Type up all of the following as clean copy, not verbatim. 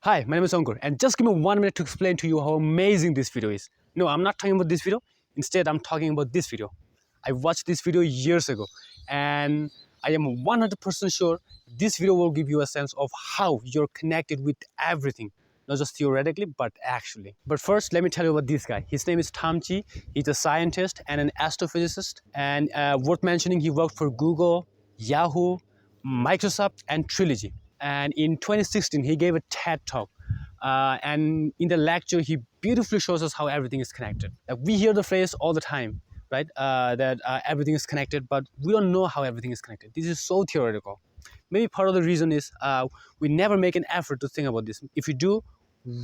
Hi, my name is Ankur, and just give me 1 minute to explain to you how amazing this video is. No, I'm not talking about this video. Instead, I'm talking about this video. I watched this video years ago, and I am 100% sure this video will give you a sense of how you're connected with everything. Not just theoretically, but actually. But first, let me tell you about this guy. His name is Tom Chi. He's a scientist and an astrophysicist. And worth mentioning, he worked for Google, Yahoo, Microsoft, and Trilogy. And in 2016, he gave a TED talk. And in the lecture, he beautifully shows us how everything is connected. Like, we hear the phrase all the time, right? That everything is connected, but we don't know how everything is connected. This is so theoretical. Maybe part of the reason is we never make an effort to think about this. If we do,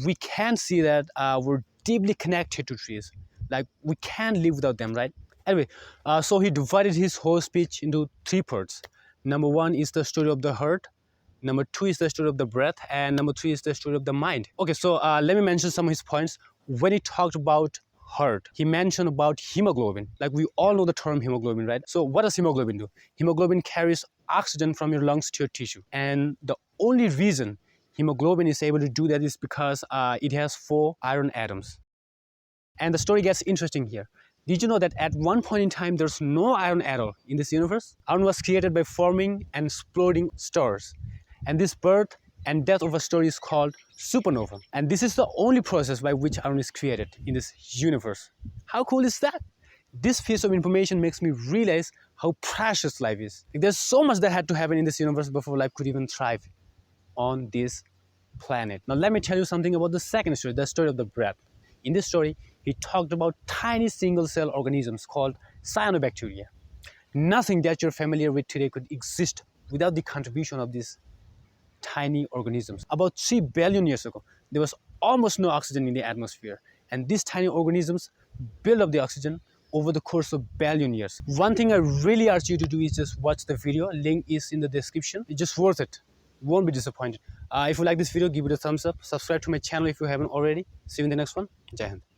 we can see that we're deeply connected to trees. Like, we can't live without them, right? Anyway, so he divided his whole speech into 3 parts. Number 1 is the story of the heart. Number 2 is the story of the breath, and number 3 is the story of the mind. Okay, so let me mention some of his points. When he talked about heart, he mentioned about hemoglobin. Like, we all know the term hemoglobin, right? So what does hemoglobin do? Hemoglobin carries oxygen from your lungs to your tissue, and the only reason hemoglobin is able to do that is because it has 4 iron atoms. And the story gets interesting here. Did you know that at one point in time, there's no iron at all in this universe? Iron was created by forming and exploding stars. And this birth and death of a star is called supernova. And this is the only process by which iron is created in this universe. How cool is that? This piece of information makes me realize how precious life is. Like, there's so much that had to happen in this universe before life could even thrive on this planet. Now let me tell you something about the second story, the story of the breath. In this story, he talked about tiny single-cell organisms called cyanobacteria. Nothing that you're familiar with today could exist without the contribution of these tiny organisms. About 3 billion years ago, there was almost no oxygen in the atmosphere, and these tiny organisms build up the oxygen over the course of billion years. One thing I really urge you to do is just watch the video. Link is in the description. It's just worth it. You won't be disappointed. If you like this video, give it a thumbs up. Subscribe to my channel if you haven't already. See you in the next one. Jai Hind.